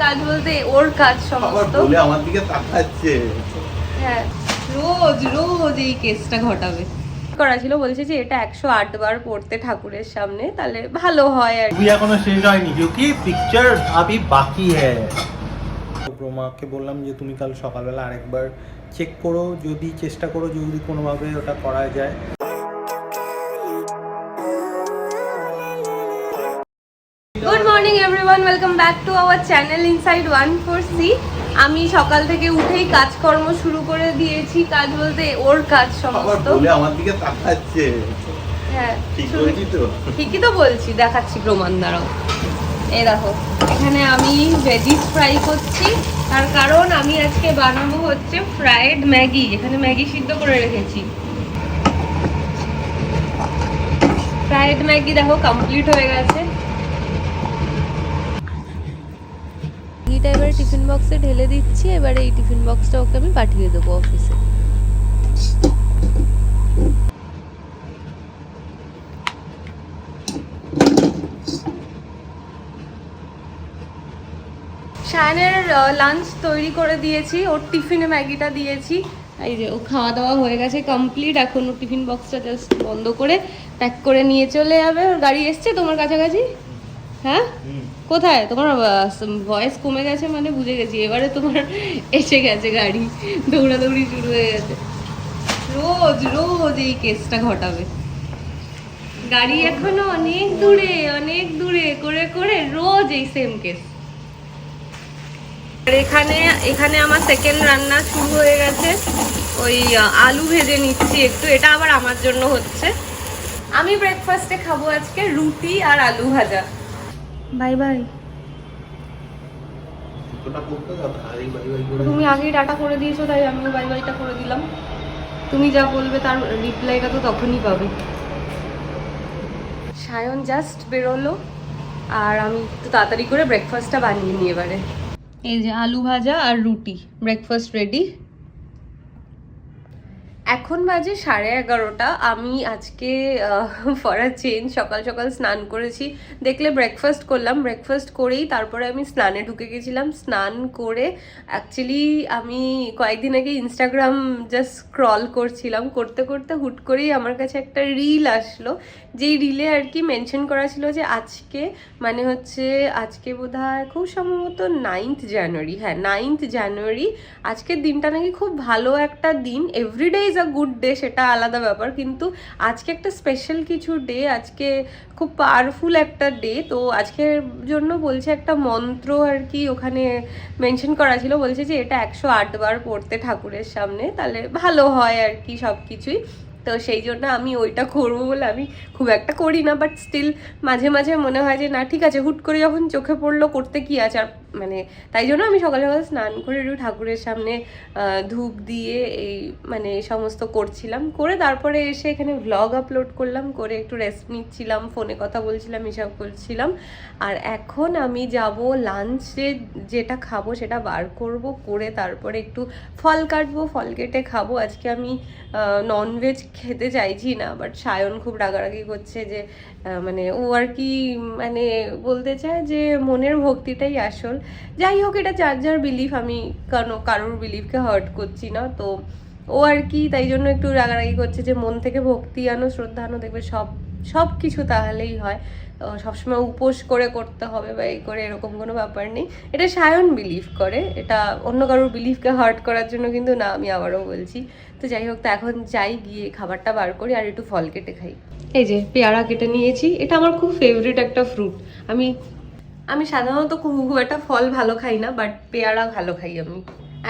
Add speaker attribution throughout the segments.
Speaker 1: কাজ বলতে ওর কাজ সমস্ত
Speaker 2: বলে আমার দিকে তাকাচ্ছে।
Speaker 1: হ্যাঁ, রোজ রোজ এই কেসটা ঘটাবে। করা ছিল, বলছে যে এটা 108 বার পড়তে ঠাকুরের সামনে, তাহলে ভালো হয় আর
Speaker 2: তুই এখনো শেষ হয়নি, क्योंकि পিকচার अभी বাকি है। প্রমাকে বললাম যে তুমি কাল সকালবেলা আরেকবার চেক করো, যদি চেষ্টা করো যদি কোনোভাবে ওটা করা যায়।
Speaker 1: Good morning everyone, welcome back to our channel inside 1/4C। আমি সকাল থেকে উঠেই কাজকর্ম শুরু করে দিয়েছি। কাজ বলতে ওর কাজ সমস্ত।
Speaker 2: বলে আমার দিকে তাকাচ্ছে।
Speaker 1: হ্যাঁ,
Speaker 2: ঠিক বলছি তো?
Speaker 1: ঠিকই তো বলছি, দেখাচ্ছি প্রমাণ। দাঁড়াও, এই দেখো, এখানে আমি ভেজিস ফ্রাই করছি। তার কারণ আমি আজকে বানাবো হচ্ছে ফ্রাইড ম্যাগি। এখানে ম্যাগি সিদ্ধ করে রেখেছি। ফ্রাইড ম্যাগি দেখো কমপ্লিট হয়ে গেছে। ম্যাগিটা এবারে টিফিন বক্সে ঢেলে দিচ্ছি। এবারে এই টিফিন বক্সটা ওকে আমি পাঠিয়ে দেবো অফিসে। শায়নের লাঞ্চ তৈরি করে দিয়েছি, ওর টিফিনে ম্যাগিটা দিয়েছি। এই যে ও খাওয়া দাওয়া হয়ে গেছে কমপ্লিট। এখন ওর টিফিন বক্সটা জাস্ট বন্ধ করে প্যাক করে নিয়ে চলে যাবে। ওর গাড়ি এসছে তোমার কাছাকাছি? হ্যাঁ, কোথায়? তোমার ভয়েস কমে গেছে মানে বুঝে গেছি, এবারে তোমার এসে গেছে গাড়ি, দৌড়াদৌড়ি শুরু হয়ে গেছে। রোজ রোজ এই কেসটা ঘটাবে। গাড়ি এখনো অনেক দূরে করে করে রোজ এই সেম কেস। এখানে আমার সেকেন্ড রান্না শুরু হয়ে গেছে। ওই আলু ভেজে নিচ্ছি একটু, এটা আবার আমার জন্য হচ্ছে। আমি ব্রেকফাস্টে খাবো আজকে রুটি আর আলু ভাজা। Bye bye. তুমি আগেই ডাটা করে দিয়েছো, তাই আমিও বাই বাইটা করে দিলাম। তুমি যা বলবে তার রিপ্লাইটা তো তখনই পাবে। সায়ন জাস্ট বেরোলো আর আমি একটু তাড়াতাড়ি করে ব্রেকফাস্টটা বানিয়ে নিই এবারে। এই যে আলু ভাজা আর রুটি, ব্রেকফাস্ট রেডি। এখন বাজে 11:30। আমি আজকে ফর আ চেঞ্জ সকাল সকাল স্নান করেছি। দেখলে ব্রেকফাস্ট করলাম, ব্রেকফাস্ট করেই তারপরে আমি স্নানে ঢুকে গেছিলাম। স্নান করে অ্যাকচুয়ালি আমি কয়েকদিন আগে ইনস্টাগ্রাম জাস্ট স্ক্রল করছিলাম, করতে করতে হুট করেই আমার কাছে একটা রিল আসলো। যেই রিলে আর কি মেনশন করা ছিল যে আজকে মানে হচ্ছে আজকে বোধহয় খুব সম্ভবত 9th জানুয়ারি। হ্যাঁ, 9th জানুয়ারি। আজকের দিনটা নাকি খুব ভালো একটা দিন। Every day is a good day, সেটা আলাদা ব্যাপার, কিন্তু আজকে একটা স্পেশাল কিছু ডে, আজকে খুব পাওয়ারফুল একটা ডে। তো আজকের জন্য বলছে একটা মন্ত্র আর কি ওখানে মেনশন করা ছিল, বলছে যে এটা 108 বার পড়তে ঠাকুরের সামনে, তাহলে ভালো হয় আর কি সব কিছুই। তো সেই জন্য আমি ওইটা করবো বলে, আমি খুব একটা করি না, বাট স্টিল মাঝে মাঝে মনে হয় যে না ঠিক আছে, হুট করে যখন চোখে পড়লো করতে কি আছে আর, মানে তাই জন্য আমি সকাল সকাল স্নান করে একটু ঠাকুরের সামনে ধূপ দিয়ে এই মানে সমস্ত করছিলাম। করে তারপরে এসে এখানে ভ্লগ আপলোড করলাম, করে একটু রেস্ট নিচ্ছিলাম, ফোনে কথা বলছিলাম, এসব করছিলাম। আর এখন আমি যাব লাঞ্চে যেটা খাবো সেটা বার করব, করে তারপরে একটু ফল কাটবো, ফল কেটে খাবো। আজকে আমি ননভেজ খেতে চাইছি না, বাট সায়ন খুব রাগারাগি করছে যে মানে ও আর কি মানে বলতে চায় যে মনের ভক্তিটাই আসল। যাই হোক, এটা যার যার বিলিফ, আমি কারোর বিলিফকে হার্ট করছি না। তো ও আর কি তাই জন্য একটু রাগারাগি করছে যে মন থেকে ভক্তি আনো, শ্রদ্ধা আনো, দেখবে সব কিছু তাহলেই হয়। সবসময় উপোস করে করতে হবে বা এই করে এরকম কোনো ব্যাপার নেই। এটা সায়ন বিলিভ করে, এটা অন্য কারোর বিলিফকে হার্ট করার জন্য কিন্তু না, আমি আবারও বলছি। তো যাই হোক, তো এখন যাই, গিয়ে খাবারটা বার করি আর একটু ফল কেটে খাই। এই যে পেয়ারা কেটে নিয়েছি, এটা আমার খুব ফেভারিট একটা ফ্রুট। আমি সাধারণত খুব একটা ফল ভালো খাই না, বাট পেয়ারা ভালো খাই আমি।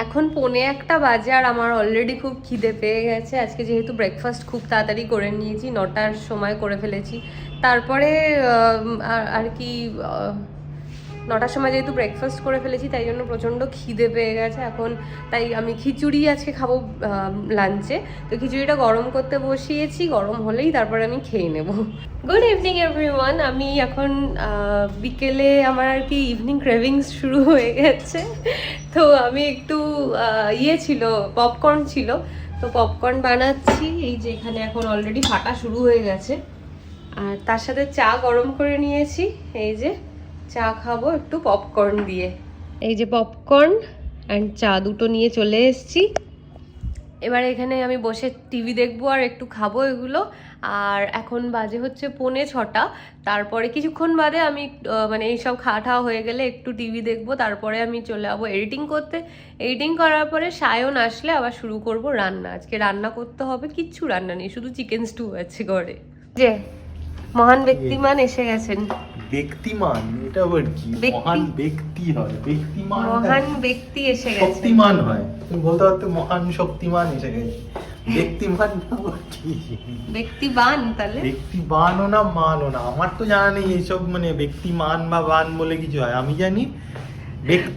Speaker 1: এখন 1:45 বাজে আর আমার অলরেডি খুব খিদে পেয়ে গেছে। আজকে যেহেতু ব্রেকফাস্ট খুব তাড়াতাড়ি করে নিয়েছি, 9টার সময় করে ফেলেছি। তারপরে আর কি 9টার সময় যেহেতু ব্রেকফাস্ট করে ফেলেছি, তাই জন্য প্রচণ্ড খিদে পেয়ে গেছে এখন। তাই আমি খিচুড়ি আজকে খাবো লাঞ্চে। তো খিচুড়িটা গরম করতে বসিয়েছি, গরম হলেই তারপরে আমি খেয়ে নেব। Good evening everyone. আমি এখন বিকেলে আমার আর কি ইভিনিং ক্রেভিংস শুরু হয়ে গেছে। তো আমি একটু ছিল, পপকর্ন ছিল, তো পপকর্ন বানাচ্ছি। এই যে এখানে এখন অলরেডি ফাটা শুরু হয়ে গেছে। আর তার সাথে চা গরম করে নিয়েছি। এই যে চা খাবো একটু পপকর্ন দিয়ে। এই যে পপকর্ন অ্যান্ড চা দুটো নিয়ে চলে এসেছি। এবার এখানে আমি বসে টিভি দেখবো আর একটু খাবো এগুলো। আর এখন বাজে হচ্ছে 5:45। তারপরে কিছুক্ষণ বাদে আমি মানে এইসব খাওয়া ঠাওয়া হয়ে গেলে একটু টিভি দেখবো, তারপরে আমি চলে যাবো এডিটিং করতে। এডিটিং করার পরে সায়ন আসলে আবার শুরু করব রান্না। আজকে রান্না করতে হবে, কিচ্ছু রান্না নেই, শুধু চিকেন স্টু আছে ঘরে। যে মহান ব্যক্তিমান এসে গেছেন।
Speaker 2: ব্যক্তিমান এটা আবার কি? মহান ব্যক্তি হয়, ব্যক্তিমান
Speaker 1: মহান ব্যক্তি এসে গেছে,
Speaker 2: শক্তিমান হয়। তুমি বলতে পারতে মহান শক্তিমান এসে গেছে, ব্যক্তিমান আবার কি?
Speaker 1: ব্যক্তিবান। তাহলে
Speaker 2: ব্যক্তিবানও না মানও না, আমার তো জানা নেই এইসব, মানে ব্যক্তিমান বা বান বলে কিছু হয়। আমি জানি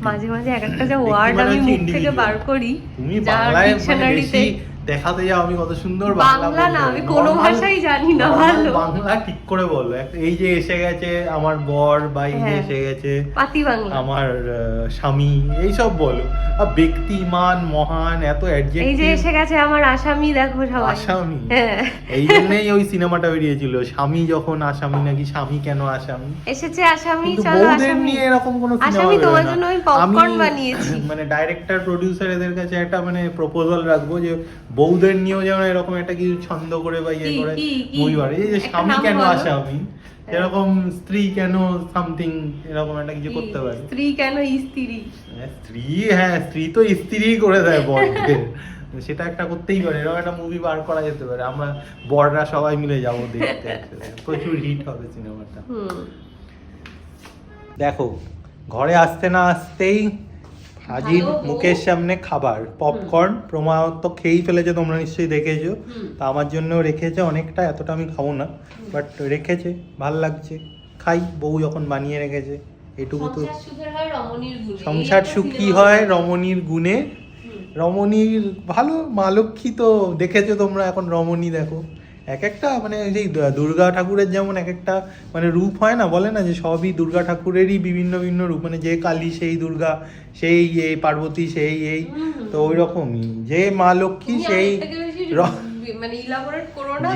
Speaker 1: মাঝে মাঝে এক একটা যা ওয়ার্ড আমি মুখ থেকে বার করি,
Speaker 2: তুমি
Speaker 1: যা
Speaker 2: বাংলায়
Speaker 1: ডিকশনারিতে
Speaker 2: দেখাতে যাও আমি কত সুন্দর
Speaker 1: বাংলা না, আমি কোনো ভাষাই জানি না ভালো।
Speaker 2: বাংলা ঠিক করে বলো। এই যে এসে গেছে আমার বর, বা এই যে এসে গেছে
Speaker 1: পাতি বাংলা
Speaker 2: আমার স্বামী, এই সব বলো। আর ব্যক্তিমান, মহান, এত অ্যাডজেক্টিভ।
Speaker 1: এই যে এসে গেছে আমার আসামি, দেখো সবাই
Speaker 2: আসামি।
Speaker 1: হ্যাঁ,
Speaker 2: এই জন্যই ওই সিনেমাটা বেরিয়েছিল, স্বামী যখন আসামি, নাকি স্বামী কেন আসামি।
Speaker 1: এসেছে আসামি,
Speaker 2: কিন্তু
Speaker 1: চলো
Speaker 2: বউদের
Speaker 1: আসামি
Speaker 2: নিয়ে এরকম কোনো সিনেমা
Speaker 1: আসামি তোমার
Speaker 2: বেরোয়
Speaker 1: জন্য
Speaker 2: না।
Speaker 1: আমি পপকর্ন বানিয়েছি।
Speaker 2: মানে ডাইরেক্টর প্রোডিউসার এদের কাছে একটা মানে প্রপোজাল রাখবো যে বউদের নিয়েও যেন এরকম একটা কিছু ছন্দ করে বা ইয়ে করে মুভি বাড়ে। এই যে স্বামী কেন আসামি, এরকম স্ত্রী কেন সামথিং, এরকম একটা কিছু করতে পারে।
Speaker 1: স্ত্রী কেন স্ত্রী,
Speaker 2: স্ত্রী, হ্যাঁ স্ত্রী তো স্ত্রী করে দেয় বরদের, সেটা একটা করতেই পারে। এরকম একটা মুভি বার করা যেতে পারে, আমরা বড়রা সবাই মিলে যাবো দেখতে, প্রচুর হিট হবে সিনেমাটা। দেখো ঘরে আসতে না আসতেই হাজির মুখের সামনে খাবার, পপকর্ন। প্রমাণ তো খেয়েই ফেলেছে, তোমরা নিশ্চয়ই দেখেছো। তা আমার জন্য রেখেছে অনেকটা, এতটা আমি খাবো না, বাট রেখেছে, ভাল লাগছে, খাই। বউ যখন বানিয়ে রেখেছে এটুকু তো। সংসার সুখ কি হয় রমণীর গুণে। রমণীর ভালো, মা লক্ষ্মী তো দেখেছো তোমরা, এখন রমণী দেখো এক একটা, মানে সেই দুর্গা ঠাকুরের যেমন এক একটা মানে রূপ হয় না, বলে না যে সবই দুর্গা ঠাকুরেরই বিভিন্ন বিভিন্ন রূপ, মানে যে কালী সেই দুর্গা, সেই এই পার্বতী সেই এই, তো ওই রকমই যে মা লক্ষ্মী সেই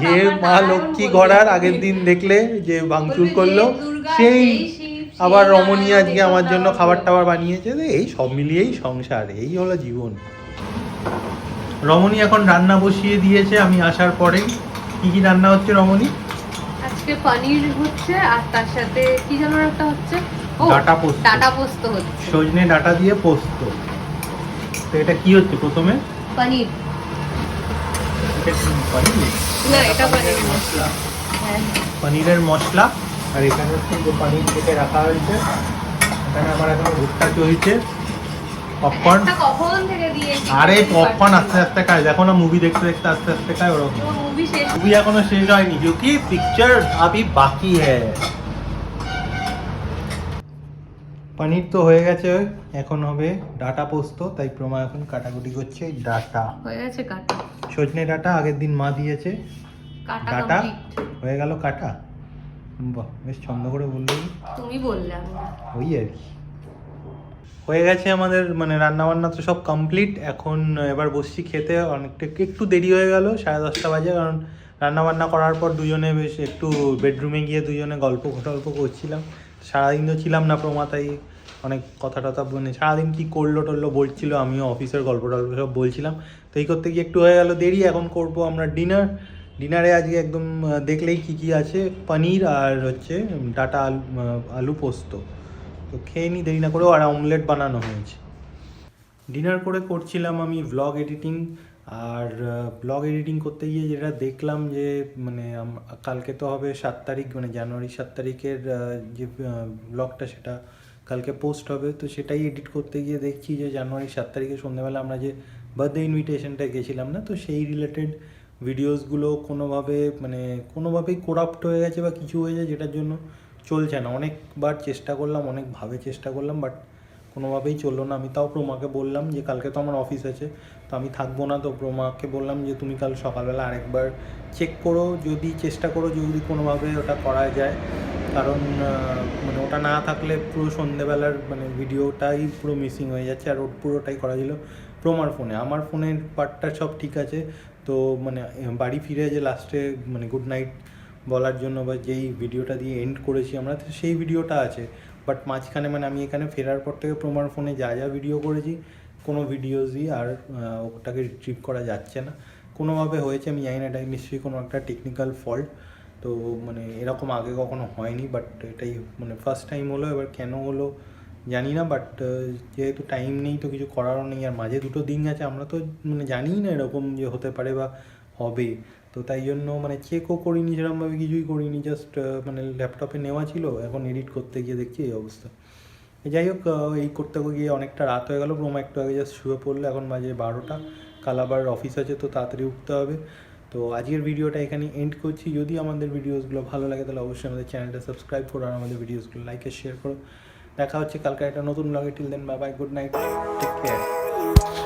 Speaker 2: যে মা লক্ষ্মী গড়ার আগের দিন দেখলে যে ভাঙচুর করলো, সেই আবার রমণী আজকে আমার জন্য খাবার টাবার বানিয়েছে। এই সব মিলিয়েই সংসার, এই হলো জীবন। রমণী এখন রান্না বসিয়ে দিয়েছে আমি আসার পরেই। কি কি রান্না হচ্ছে রমণী?
Speaker 1: আজকে পনির হচ্ছে, আর তার সাথে কি যেন একটা হচ্ছে,
Speaker 2: ডাটা পোস্ত।
Speaker 1: ডাটা পোস্ত হচ্ছে,
Speaker 2: সজনে ডাটা দিয়ে পোস্ত। তো এটা কি হচ্ছে প্রথমে?
Speaker 1: পনির।
Speaker 2: এটা কি পনির?
Speaker 1: না, এটা পনির
Speaker 2: মশলা।
Speaker 1: হ্যাঁ,
Speaker 2: পনিরের মশলা। আর এখানে হচ্ছে যে পনির কেটে রাখা হয়েছে, এখানে আমার এখন ভুট্টা চলছে, পপকর্ন।
Speaker 1: কখন থেকে দিয়েছি?
Speaker 2: আরে পপকর্ন আস্তে আস্তে খায়, দেখো না মুভি দেখতে দেখতে আস্তে আস্তে খায় ওরকম। মুভি এখনো শেষ হয়নি, क्योंकि পিকচার अभी বাকি है। পনির তো হয়ে গেছে, এখন হবে ডাটা পোস্ত। তাই প্রমা এখন কাটাকুটি করছে। ডাটা
Speaker 1: হয়ে গেছে কাটা,
Speaker 2: সজনে ডাটা আগের দিন মা দিয়েছে, ডাটা হয়ে গেল কাটা। বাহ, বেশ ছন্দ করে বললি,
Speaker 1: তুমি বললে,
Speaker 2: ওই আর কি। হয়ে গেছে আমাদের, মানে রান্না বান্না তো সব কমপ্লিট। এখন এবার বসছি খেতে। অনেকটা একটু দেরি হয়ে গেল, 10:30 বাজে, কারণ রান্না বান্না করার পর দুজনে বেশ একটু বেডরুমে গিয়ে দুজনে গল্প করছিলাম। সারাদিন তো ছিলাম না প্রমা, তাই অনেক কথা টথা, মানে সারাদিন কী করলো টললো বলছিল, আমিও অফিসের গল্প টল্প সব বলছিলাম। তো এই করতে গিয়ে একটু হয়ে গেল দেরি। এখন করব আমরা ডিনারে আজকে একদম দেখলেই কি আছে, পনির আর হচ্ছে ডাটা আলু পোস্ত। তো খেয়ে নিই দেরি না করে। আর অমলেট বানানো হয়েছে। ডিনার করে করছিলাম আমি ভ্লগ এডিটিং। আর ব্লগ এডিটিং করতে গিয়ে যেটা দেখলাম যে মানে কালকে তো হবে 7 তারিখ, মানে জানুয়ারি 7 তারিখের যে ব্লগটা সেটা কালকে পোস্ট হবে। তো সেটাই এডিট করতে গিয়ে দেখছি যে জানুয়ারি 7 তারিখে সন্ধ্যেবেলা আমরা যে বার্থডে ইনভিটেশনটা গেছিলাম না, তো সেই রিলেটেড ভিডিওসগুলো কোনোভাবেই করাপ্ট হয়ে গেছে বা কিছু হয়েছে, যেটার জন্য চলছে না। অনেকবার চেষ্টা করলাম, অনেকভাবে চেষ্টা করলাম, বাট কোনোভাবেই চললো না। আমি তাও প্রমাকে বললাম যে কালকে তো আমার অফিস আছে, তো আমি থাকবো না। তো প্রমাকে বললাম যে তুমি কাল সকালবেলা আরেকবার চেক করো, চেষ্টা করো যদি কোনোভাবে ওটা করা যায়। কারণ মানে ওটা না থাকলে পুরো সন্ধ্যেবেলার মানে ভিডিওটাই পুরো মিসিং হয়ে যাচ্ছে। আর ওর পুরোটাই করা ছিল প্রমার ফোনে, আমার ফোনের পার্টটা সব ঠিক আছে। তো মানে বাড়ি ফিরে যে লাস্টে মানে গুড নাইট বলার জন্য বা যেই ভিডিওটা দিয়ে এন্ড করেছি আমরা, তো সেই ভিডিওটা আছে। বাট মাঝখানে মানে আমি এখানে ফেরার পর থেকে প্রমার ফোনে যা যা ভিডিও করেছি কোনো ভিডিওসই আর ওটাকে রিট্রিভ করা যাচ্ছে না। কোনোভাবে হয়েছে, আমি জানি না, এটাই নিশ্চয়ই কোনো একটা টেকনিক্যাল ফল্ট। তো মানে এরকম আগে কখনো হয়নি, বাট এটাই মানে ফার্স্ট টাইম হলো। এবার কেন হলো জানি না, বাট যেহেতু টাইম নেই তো কিছু করারও নেই, আর মাঝে দুটো দিন আছে, আমরা তো মানে জানিই না এরকম যে হতে পারে বা হবে। তো তাই জন্য মানে চেকও করিনি, সেরকমভাবে কিছুই করিনি, জাস্ট মানে ল্যাপটপে নেওয়া ছিল, এখন এডিট করতে গিয়ে দেখছি এই অবস্থা। যাই হোক, এই করতে গিয়ে অনেকটা রাত হয়ে গেল। প্রোমা একটু আগে জাস্ট শুয়ে পড়লো, এখন বাজে 12টা। কাল আবার অফিস আছে, তো তাড়াতাড়ি উঠতে হবে। তো আজকের ভিডিওটা এখানে এন্ড করছি। যদি আমাদের ভিডিওসগুলো ভালো লাগে তাহলে অবশ্যই আমাদের চ্যানেলটা সাবস্ক্রাইব করো আর আমাদের ভিডিওসগুলো লাইক আর শেয়ার করো। দেখা হচ্ছে কালকে একটা নতুন ব্লগে। Till then bye bye, good night, take care.